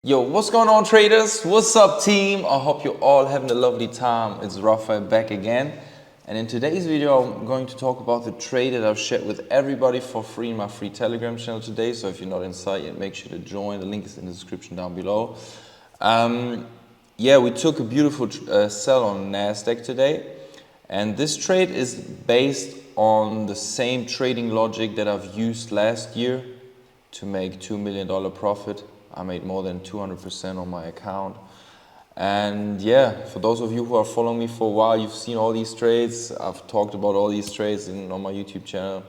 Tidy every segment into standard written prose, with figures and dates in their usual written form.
Yo, what's going on, traders? What's up, team? I hope you're all having a lovely time. It's Rafael back again. And in today's video, I'm going to talk about the trade that I've shared with everybody for free in my free Telegram channel today. So if you're not inside yet, make sure to join. The link is in the description down below. We took a beautiful sell on Nasdaq today. And this trade is based on the same trading logic that I've used last year to make $2 million profit. I made more than 200% on my account. And yeah, for those of you who are following me for a while, you've seen all these trades. I've talked about all these trades on my YouTube channel.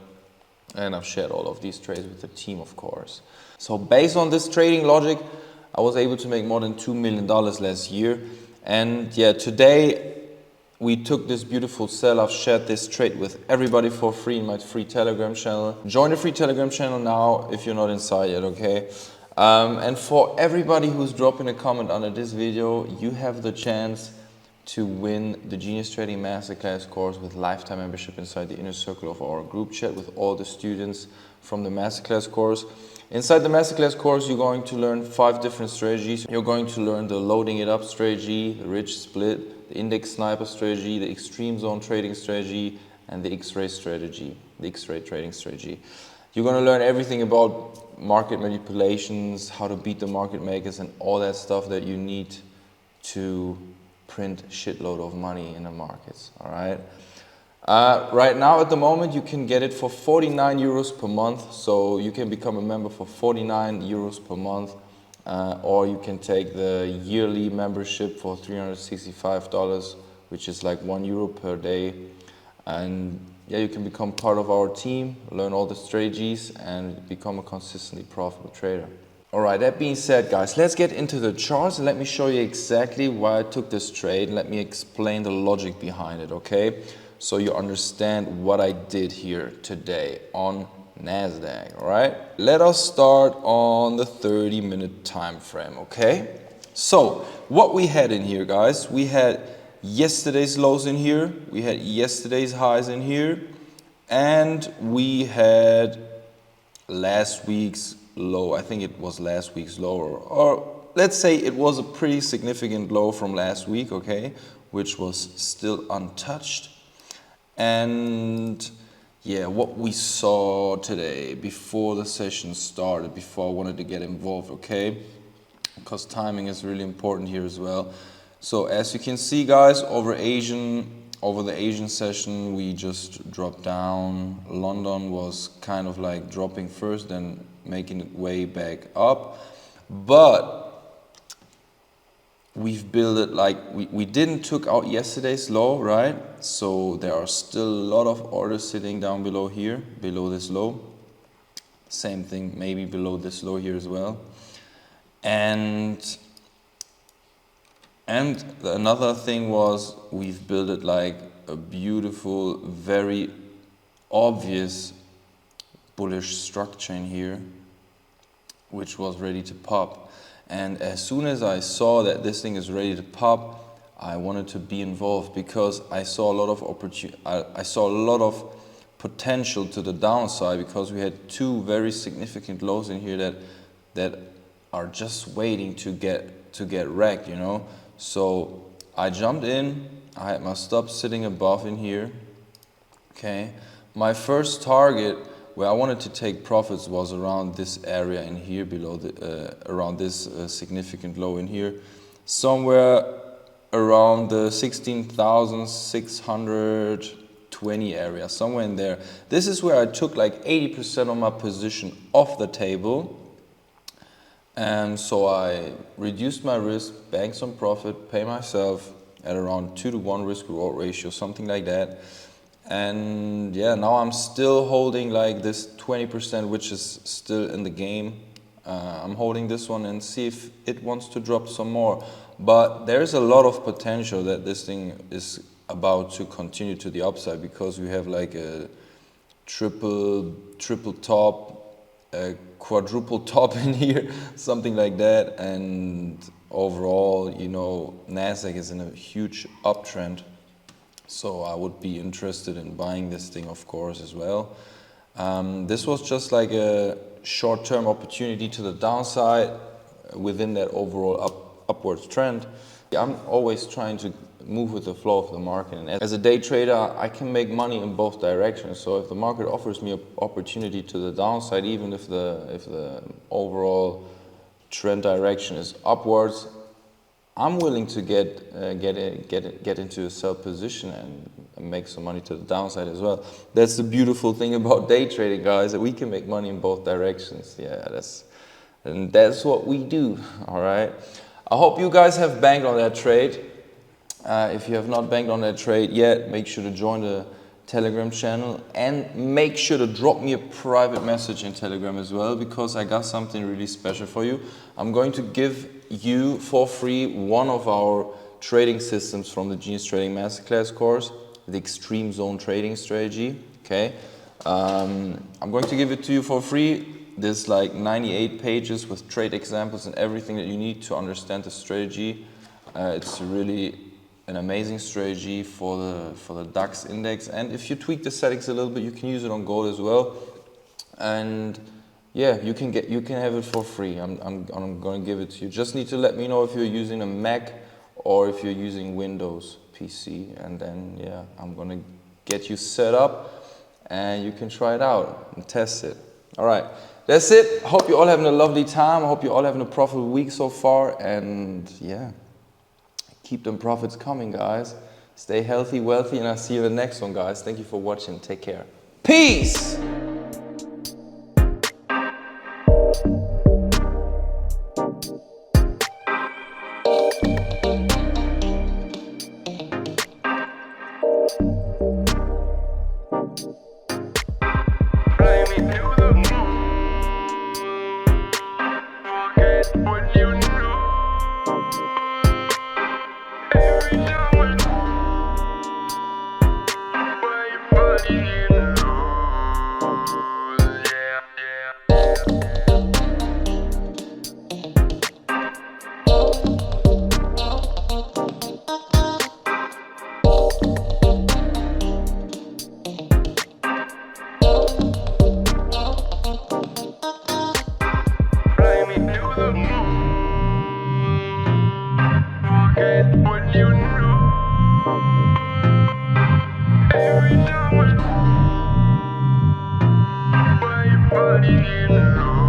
And I've shared all of these trades with the team, of course. So based on this trading logic, I was able to make more than $2 million last year. And yeah, today we took this beautiful sell. I've shared this trade with everybody for free in my free Telegram channel. Join the free Telegram channel now if you're not inside yet, okay? And for everybody who's dropping a comment under this video, you have the chance to win the Genius Trading Masterclass course with lifetime membership inside the inner circle of our group chat with all the students from the Masterclass course. Inside the Masterclass course, you're going to learn 5 different strategies. You're going to learn the loading it up strategy, the rich split, the index sniper strategy, the extreme zone trading strategy, and the X-ray strategy, the X-ray trading strategy. You're going to learn everything about market manipulations, how to beat the market makers, and all that stuff that you need to print shitload of money in the markets. All right. Right now, at the moment, you can get it for 49 euros per month. So you can become a member for 49 euros per month, or you can take the yearly membership for $365, which is like €1 per day. And yeah, you can become part of our team, learn all the strategies, and become a consistently profitable trader. All right, that being said, guys, let's get into the charts and let me show you exactly why I took this trade. Let me explain the logic behind it, okay? So you understand what I did here today on Nasdaq, all right? Let us start on the 30-minute time frame, okay? So what we had in here, guys, we had yesterday's lows in here, we had yesterday's highs in here, and we had last week's low. I think it was last week's low, or let's say it was a pretty significant low from last week, okay, which was still untouched. And yeah, what we saw today before the session started, before I wanted to get involved, okay, because timing is really important here as well. So as you can see, guys, over the Asian session, we just dropped down. London was kind of like dropping first, then making it way back up. But we've built it like, we didn't took out yesterday's low, right? So there are still a lot of orders sitting down below here, below this low. Same thing, maybe below this low here as well. And another thing was we've built it like a beautiful, very obvious bullish structure in here, which was ready to pop. And as soon as I saw that this thing is ready to pop, I wanted to be involved because I saw a lot of I saw a lot of potential to the downside because we had 2 very significant lows in here that are just waiting to get wrecked, you know. So I jumped in, I had my stop sitting above in here, okay. My first target where I wanted to take profits was around this area in here below around this significant low in here, somewhere around the 16,620 area, somewhere in there. This is where I took like 80% of my position off the table. And so I reduced my risk, banked some profit, pay myself at around 2-to-1 risk reward ratio, something like that. And yeah, now I'm still holding like this 20%, which is still in the game. I'm holding this one and see if it wants to drop some more. But there's a lot of potential that this thing is about to continue to the upside because we have like a triple top, a quadruple top in here, something like that. And overall, you know, Nasdaq is in a huge uptrend, so I would be interested in buying this thing, of course, as well. This was just like a short-term opportunity to the downside. within that overall upwards trend. I'm always trying to move with the flow of the market, and as a day trader I can make money in both directions. So if the market offers me an opportunity to the downside, even if the overall trend direction is upwards, I'm willing to get into a sell position and make some money to the downside as well. That's the beautiful thing about day trading, guys, that we can make money in both directions. Yeah, that's what we do. All right, I hope you guys have banked on that trade. If you have not banked on that trade yet, make sure to join the Telegram channel and make sure to drop me a private message in Telegram as well, because I got something really special for you. I'm going to give you for free one of our trading systems from the Genius Trading Masterclass course, the Extreme Zone Trading Strategy. Okay, I'm going to give it to you for free. There's like 98 pages with trade examples and everything that you need to understand the strategy. It's really an amazing strategy for the DAX index, and if you tweak the settings a little bit, you can use it on gold as well. And yeah, you can have it for free. I'm going to give it to you. Just need to let me know if you're using a Mac or if you're using Windows PC, and then yeah, I'm going to get you set up and you can try it out and test it. All right, that's it. Hope you're all having a lovely time. I hope you're all having a profitable week so far, and yeah, keep them profits coming, guys. Stay healthy, wealthy, and I'll see you in the next one, guys. Thank you for watching. Take care. Peace! What you know, every time I, why you body in love.